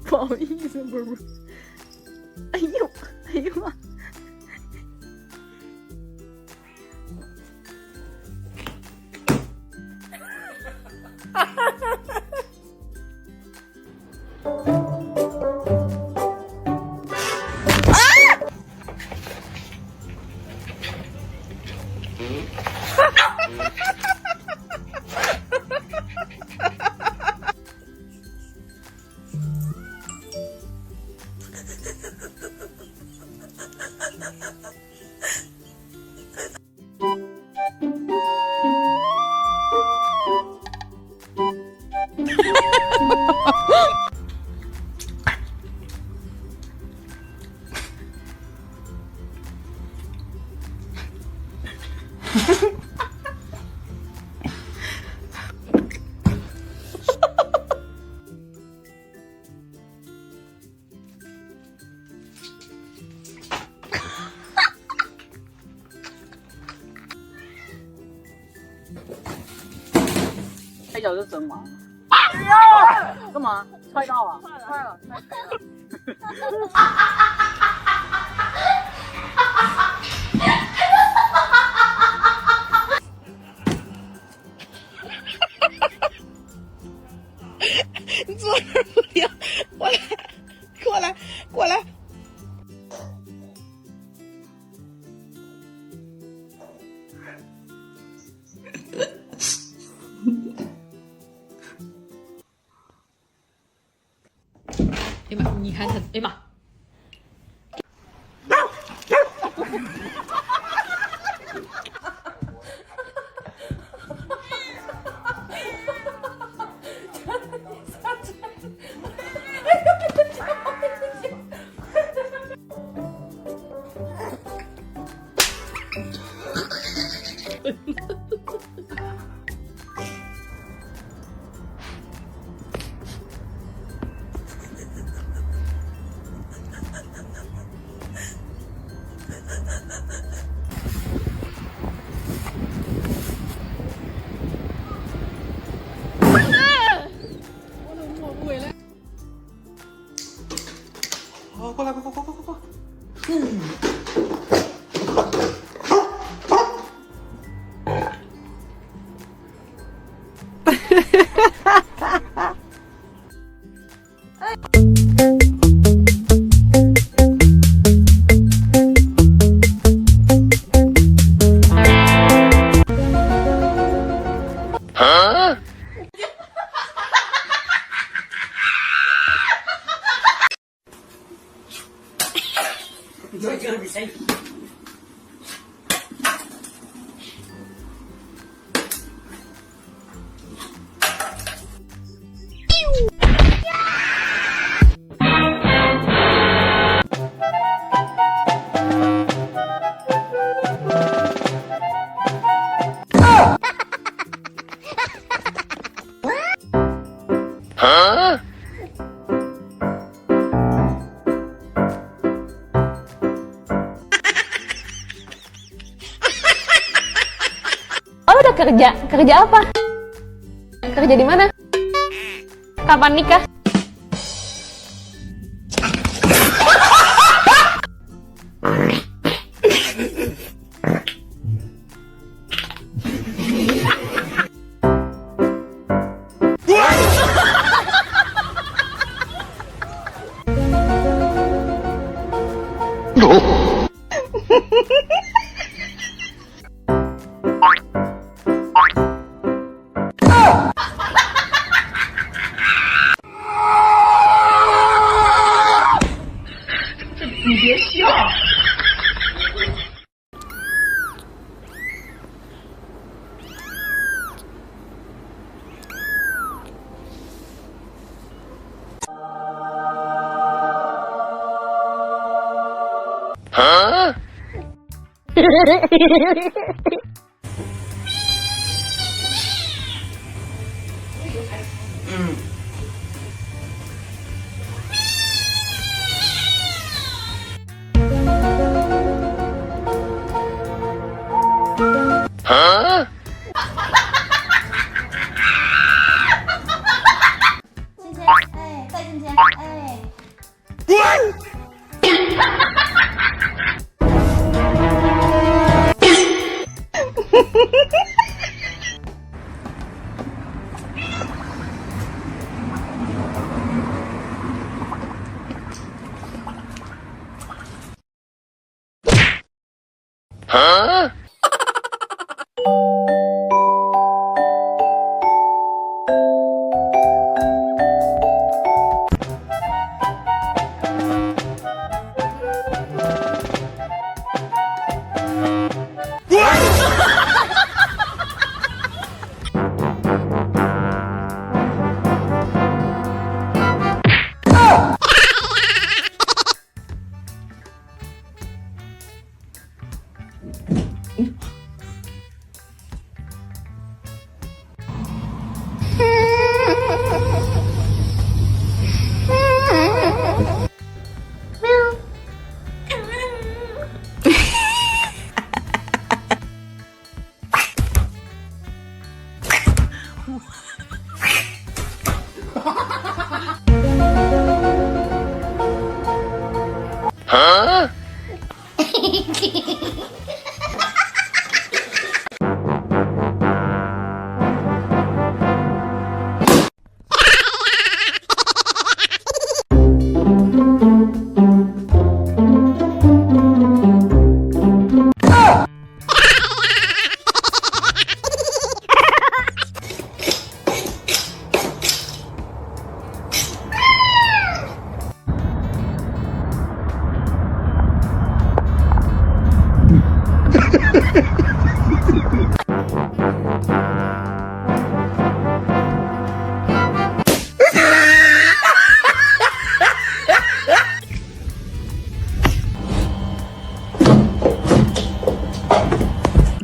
不好意思，不是，哎呦，哎呦妈！拍脚就真忙。干嘛？踹到啊？踹了，踹了。你坐这儿不行，过来，过来，过来。哎呀妈！你看他，哎呀妈！好，过来，快，快，快，快，快！You're gonna be safe. Huh? Oh, udah kerja? Kerja apa? Kerja di mana? Kapan nikah? Huh? 芊芊，哎，戴芊芊，哎。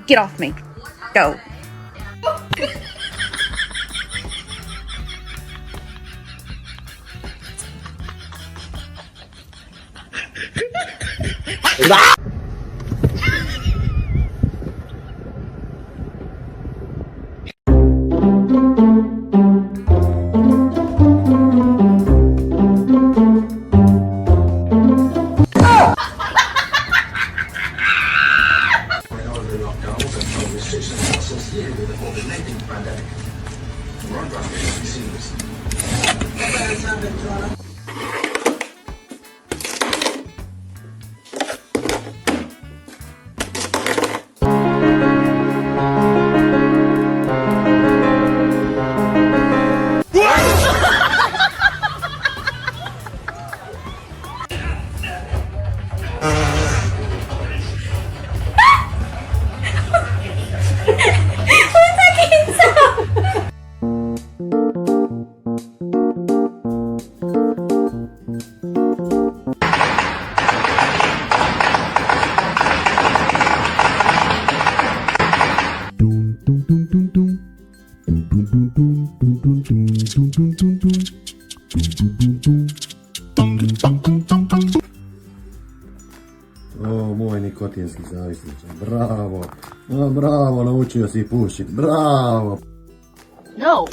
Get off me. Go. Oh, muovi niin kotiin sisäistyssä. Bravo. No, bravo, naучился пушить. Bravo. No.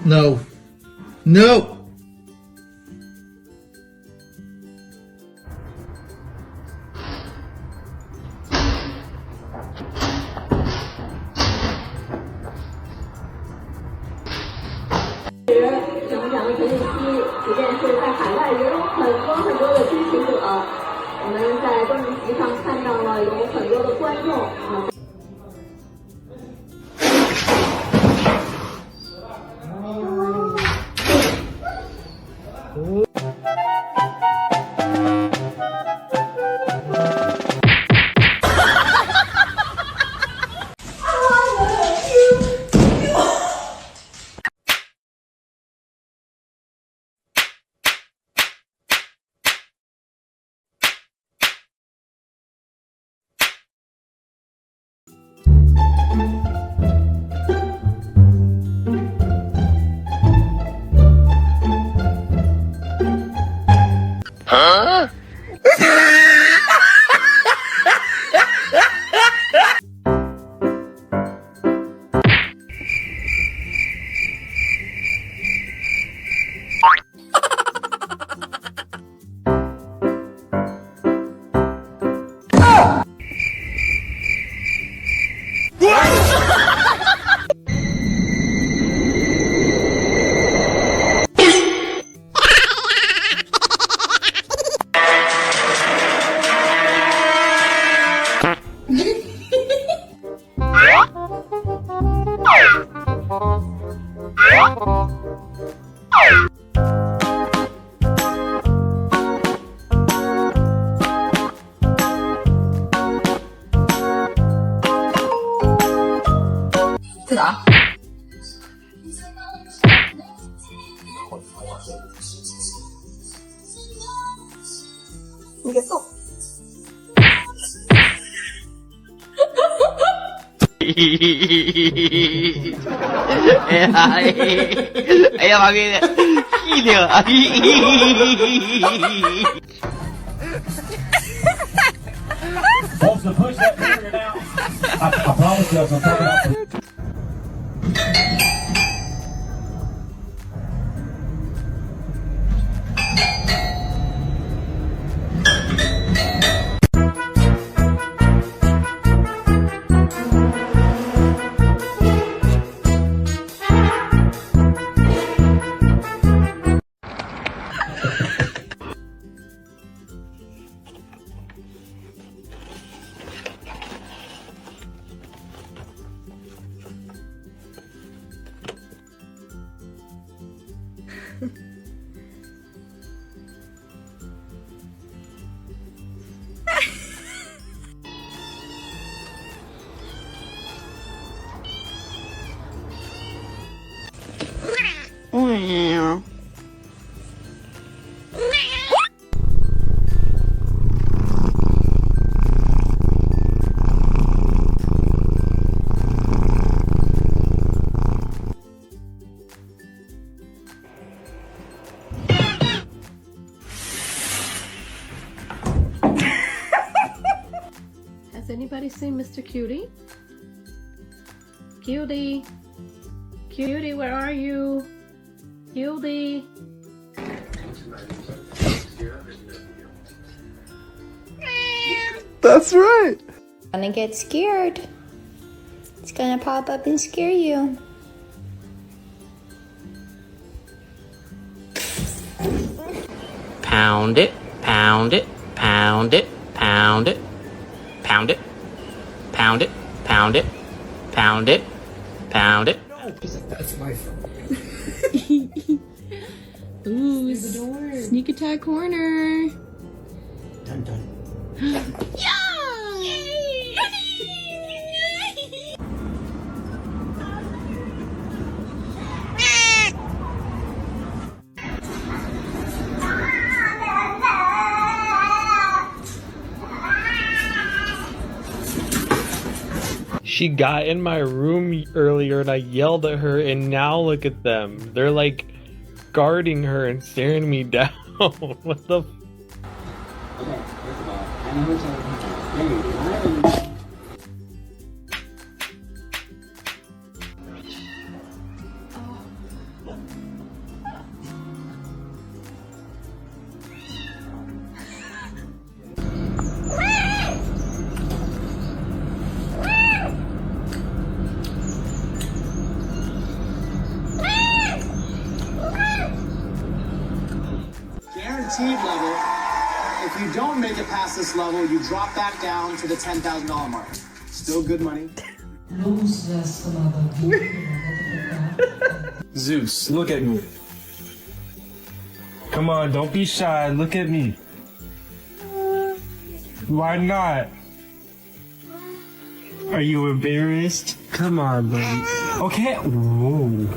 No. No. 我们在观众席上看到了有很多的观众啊。这啥？你给送。哎呀妈逼的，屁挺啊Folks, push that trigger now. I promise you, I'm talking about. Has anybody seen Mr. Cutie? Cutie? Cutie, where are you? Cutie? That's right. Gonna get scared. It's gonna pop up and scare you. Pound it, pound it, pound it, pound it, pound it, pound it, pound it, pound it, pound it. That's my phone. Ooh, sneak attack corner. Dun dun. She got in my room earlier and I yelled at her, and now look at them. They're like guarding her and staring me down. What the? Okay, first of all, I know it's all. Guaranteed level. If If you don't make it past this level, you drop back down to the $10,000 mark. Still good money. Zeus, look at me. Come on, don't be shy. Look at me. Why not? Are you embarrassed? Come on, buddy. Okay. Whoa.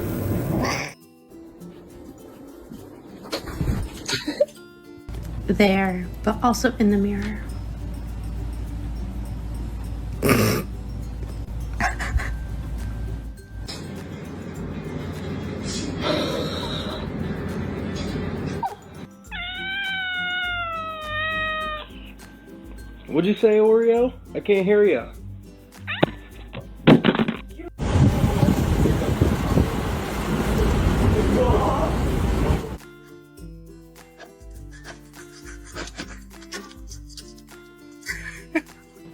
There, but also in the mirror. What'd you say, Oreo? I can't hear you.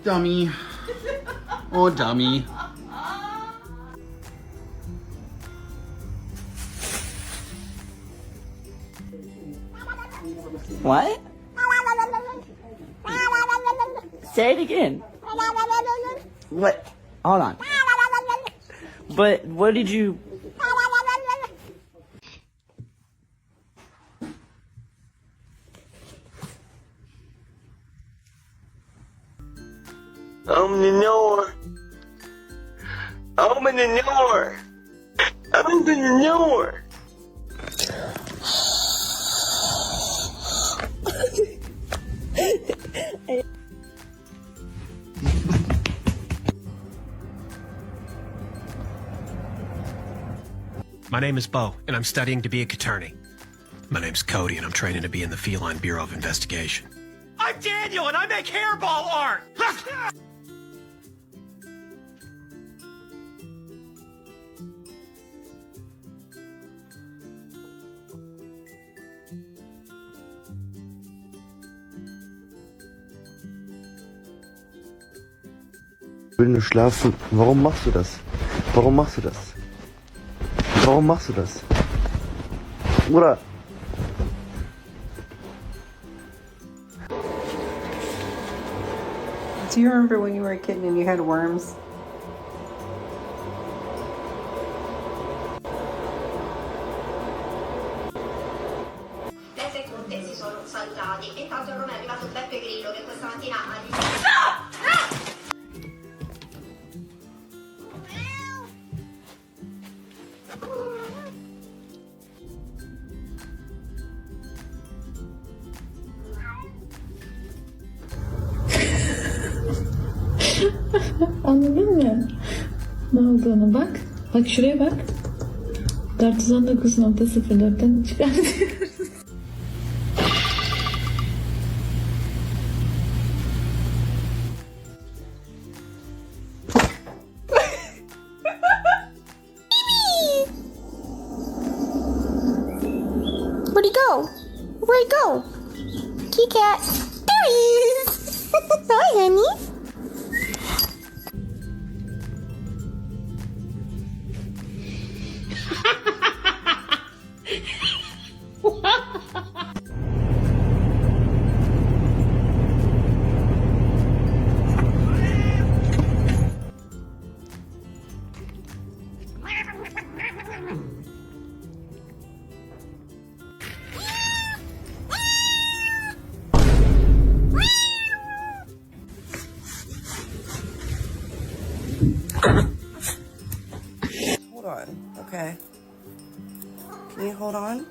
Dummy. Oh, dummy. What? Say it again. What? Hold on. But what did you... I'm in the door. I'm in the door. I'm in the door. My name is Bo, and I'm studying to be a attorney. My name's Cody, and I'm training to be in the Feline Bureau of Investigation. I'm Daniel, and I make hairball art. Ich will nur schlafen. Warum machst du das? Warum machst du das? Warum machst du das? Bruder. Do you remember when you were a kid and you had worms? Le seconde si sono salutati e intanto non è arrivato Beppe Grillo che questa mattina ha Anladın mı? Ne olduğunu bak. Bak şuraya bak. 419.04'ten çıkartıyoruz. Where'd he go? Where'd he go? Kitty cat. There he is. Hi, honey. Hold on, okay. Can you hold on?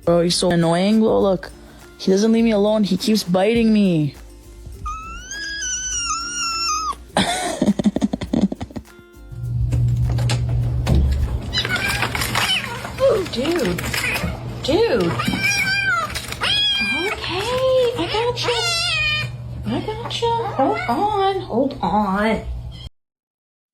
Bro, he's so annoying. Look. He doesn't leave me alone. He keeps biting me. Oh, dude. Dude. Okay, I got you. Hold on. Hold on.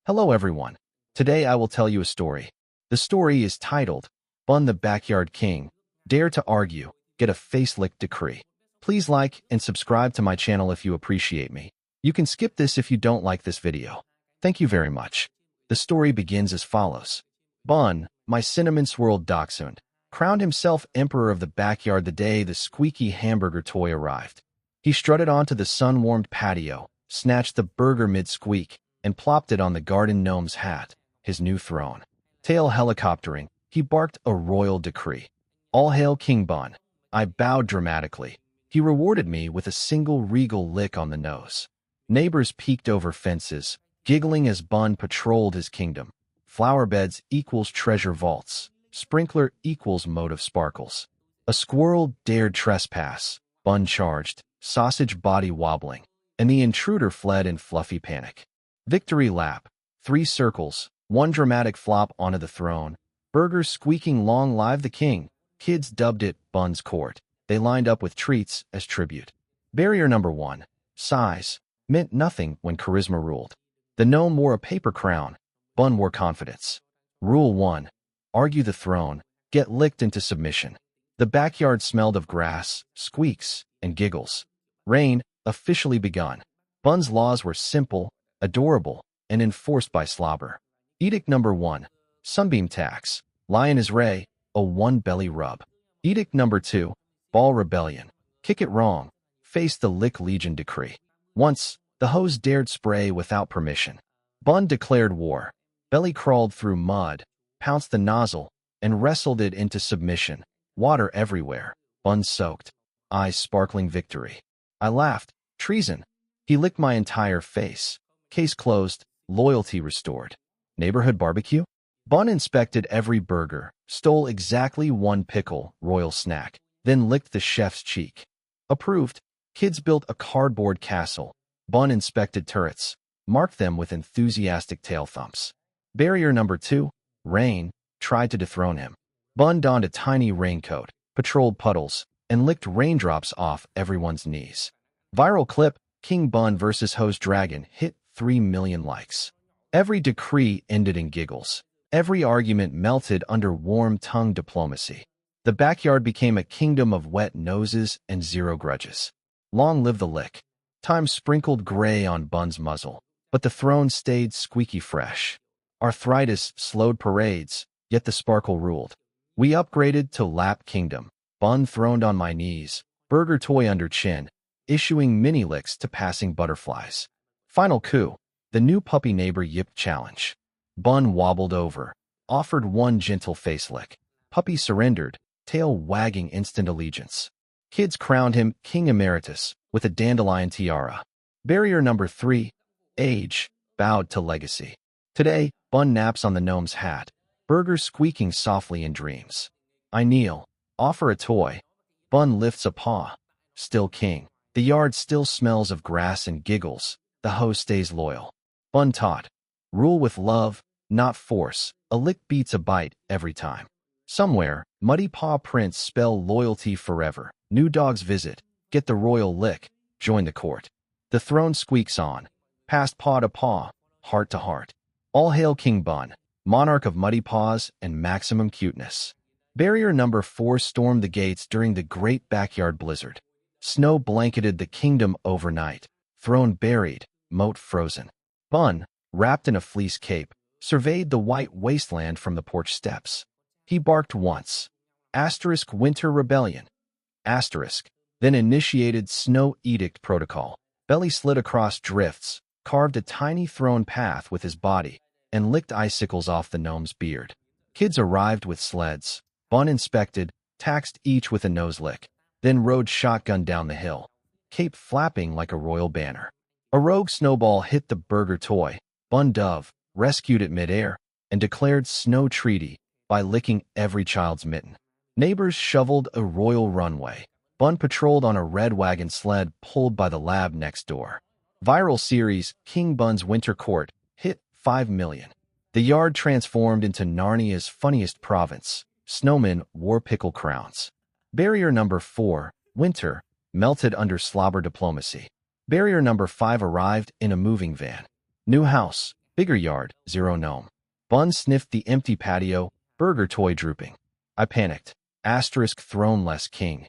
Hello everyone. Today I will tell you a story. The story is titled, Bun the Backyard King, Dare to Argue, Get a Facelick Decree. Please like and subscribe to my channel if you appreciate me. You can skip this if you don't like this video. Thank you very much. The story begins as follows. Bun, my cinnamon swirled dachshund, crowned himself emperor of the backyard the day the squeaky hamburger toy arrived. He strutted onto the sun-warmed patio, snatched the burger mid-squeak, and plopped it on the garden gnome's hat, his new throne. Tail helicoptering, he barked a royal decree. All hail King Bun. I bowed dramatically. He rewarded me with a single regal lick on the nose. Neighbors peeked over fences, giggling as Bun patrolled his kingdom. Flower beds equals treasure vaults. Sprinkler equals moat of sparkles. A squirrel dared trespass. Bun charged, sausage body wobbling, and the intruder fled in fluffy panic. Victory lap. 3 circles, 1 dramatic flop onto the throne. Burgers squeaking long live the king. Kids dubbed it Bun's Court. They lined up with treats as tribute. Barrier number 1. Size. Meant nothing when charisma ruled. The gnome wore a paper crown. Bun wore confidence. Rule 1. Argue the throne. Get licked into submission. The backyard smelled of grass, squeaks, and giggles. Rain officially begun. Bun's laws were simple, adorable, and enforced by slobber. Edict number 1. Sunbeam tax. Lion is Ray, a 1 belly rub. Edict number 2. Ball rebellion. Kick it wrong. Face the lick legion decree. Once, the hose dared spray without permission. Bun declared war. Belly crawled through mud, pounced the nozzle, and wrestled it into submission. Water everywhere. Bun soaked. Eyes sparkling victory. I laughed. Treason. He licked my entire face. Case closed. Loyalty restored. Neighborhood barbecue? Bun inspected every burger, stole exactly 1 pickle, royal snack, then licked the chef's cheek. Approved. Kids built a cardboard castle. Bun inspected turrets, marked them with enthusiastic tail thumps. Barrier number 2. Rain tried to dethrone him. Bun donned a tiny raincoat, patrolled puddles, and licked raindrops off everyone's knees. Viral clip, King Bun vs. Hose Dragon hit 3 million likes. Every decree ended in giggles. Every argument melted under warm tongue diplomacy. The backyard became a kingdom of wet noses and 0 grudges. Long live the lick. Time sprinkled gray on Bun's muzzle, but the throne stayed squeaky fresh. Arthritis slowed parades, yet the sparkle ruled. We upgraded to lap kingdom. Bun throned on my knees, burger toy under chin, issuing mini licks to passing butterflies. Final coup. The new puppy neighbor yipped challenge. Bun wobbled over, offered 1 gentle face lick. Puppy surrendered, tail wagging instant allegiance. Kids crowned him King Emeritus with a dandelion tiara. Barrier number 3. Age bowed to legacy. Today, Bun naps on the gnome's hat, burgers squeaking softly in dreams. I kneel, offer a toy. Bun lifts a paw. Still king. The yard still smells of grass and giggles. The host stays loyal. Bun taught. Rule with love, not force. A lick beats a bite every time. Somewhere, muddy paw prints spell loyalty forever. New dogs visit. Get the royal lick. Join the court. The throne squeaks on. Past paw to paw, heart to heart. All hail King Bun, monarch of muddy paws and maximum cuteness. Barrier number 4 stormed the gates during the great backyard blizzard. Snow blanketed the kingdom overnight. Throne buried, moat frozen. Bun, wrapped in a fleece cape, surveyed the white wasteland from the porch steps. He barked once. Asterisk winter rebellion. Asterisk. Then initiated snow edict protocol. Belly slid across drifts, carved a tiny throne path with his body, and licked icicles off the gnome's beard. Kids arrived with sleds. Bun inspected, taxed each with a nose lick, then rode shotgun down the hill, cape flapping like a royal banner. A rogue snowball hit the burger toy. Bun Dove rescued it midair and declared snow treaty by licking every child's mitten. Neighbors shoveled a royal runway. Bun patrolled on a red wagon sled pulled by the lab next door. Viral series King Bun's Winter Court hit 5 million. The yard transformed into Narnia's funniest province. Snowmen wore pickle crowns. Barrier number 4, winter, melted under slobber diplomacy. Barrier number 5 arrived in a moving van. New house, bigger yard, 0 gnome. Bun sniffed the empty patio, burger toy drooping. I panicked. Asterisk throneless king.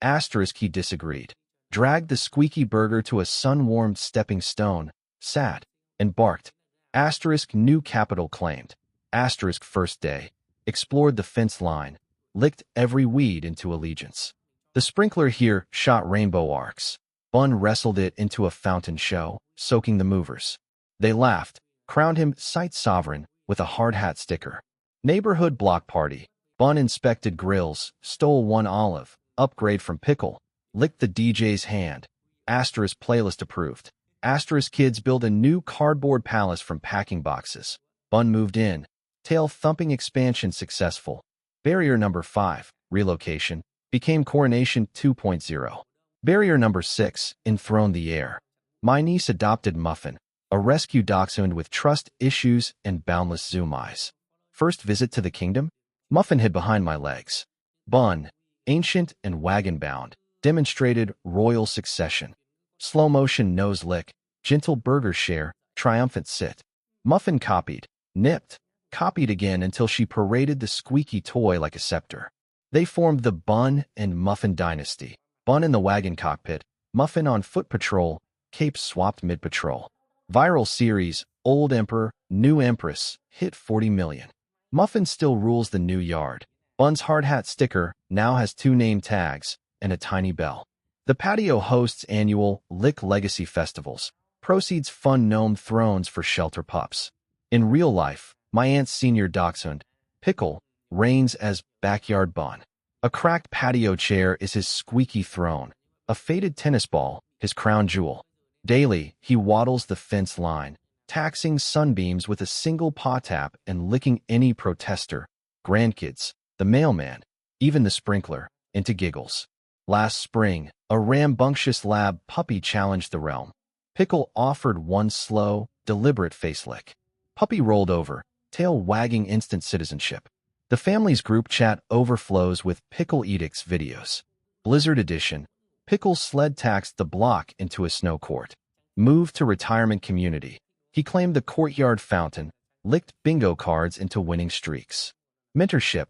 Asterisk he disagreed. Dragged the squeaky burger to a sun-warmed stepping stone, sat, and barked. Asterisk new capital claimed. Asterisk first day. Explored the fence line. Licked every weed into allegiance. The sprinkler here shot rainbow arcs. Bun wrestled it into a fountain show, soaking the movers. They laughed, crowned him site sovereign with a hard hat sticker. Neighborhood block party. Bun inspected grills, stole one olive, upgrade from pickle, licked the DJ's hand. Asterisk playlist approved. Asterisk kids build a new cardboard palace from packing boxes. Bun moved in. Tail thumping expansion successful. Barrier number 5, relocation, became Coronation 2.0. Barrier number 6, enthroned the heir. My niece adopted Muffin, a rescue dachshund with trust issues and boundless zoom eyes. First visit to the kingdom? Muffin hid behind my legs. Bun, ancient and wagon-bound, demonstrated royal succession. Slow-motion nose lick, gentle burger share, triumphant sit. Muffin copied, nipped, copied again until she paraded the squeaky toy like a scepter. They formed the Bun and Muffin dynasty. Bun in the wagon cockpit, Muffin on foot patrol, capes swapped mid-patrol. Viral series, Old Emperor, New Empress, hit 40 million. Muffin still rules the new yard. Bun's hard hat sticker now has 2 name tags and a tiny bell. The patio hosts annual Lick Legacy festivals. Proceeds fund gnome thrones for shelter pups. In real life, my aunt's senior dachshund, Pickle, reigns as backyard Bun. A cracked patio chair is his squeaky throne. A faded tennis ball, his crown jewel. Daily, he waddles the fence line, taxing sunbeams with a single paw tap and licking any protester, grandkids, the mailman, even the sprinkler, into giggles. Last spring, a rambunctious lab puppy challenged the realm. Pickle offered one slow, deliberate face lick. Puppy rolled over, tail wagging instant citizenship. The family's group chat overflows with Pickle Edicts videos. Blizzard edition, Pickle sled taxed the block into a snow court. Moved to retirement community. He claimed the courtyard fountain, licked bingo cards into winning streaks. Mentorship.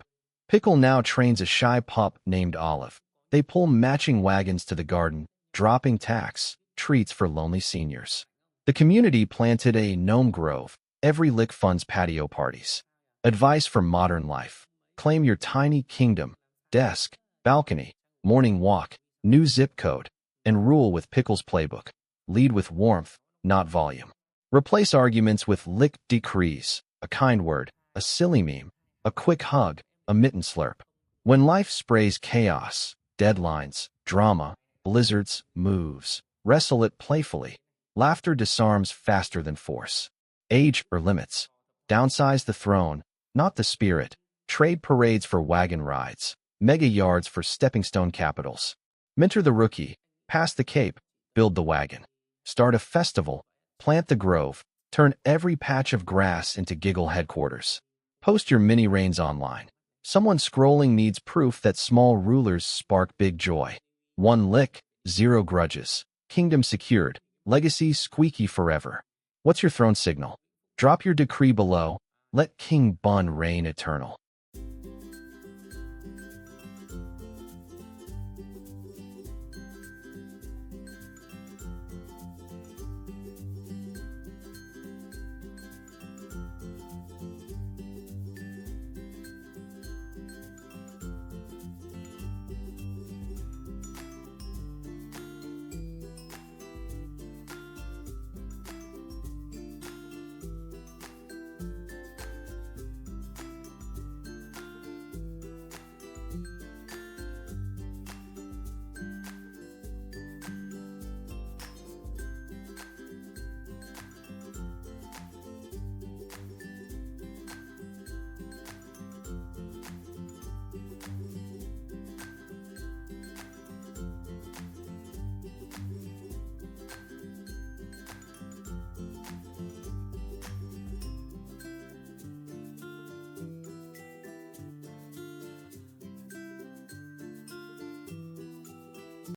Pickle now trains a shy pup named Olive. They pull matching wagons to the garden, dropping tax, treats for lonely seniors. The community planted a gnome grove. Every lick funds patio parties. Advice for modern life. Claim your tiny kingdom, desk, balcony, morning walk, new zip code, and rule with Pickle's playbook. Lead with warmth, not volume. Replace arguments with lick decrees, a kind word, a silly meme, a quick hug, a mitten slurp. When life sprays chaos, deadlines, drama, blizzards, moves, wrestle it playfully. Laughter disarms faster than force. Age or limits. Downsize the throne, not the spirit. Trade parades for wagon rides. Mega yards for stepping stone capitals. Mentor the rookie. Pass the cape. Build the wagon. Start a festival. Plant the grove. Turn every patch of grass into giggle headquarters. Post your mini reigns online. Someone scrolling needs proof that small rulers spark big joy. One lick, 0 grudges. Kingdom secured. Legacy squeaky forever. What's your throne signal? Drop your decree below. Let King Bun reign eternal.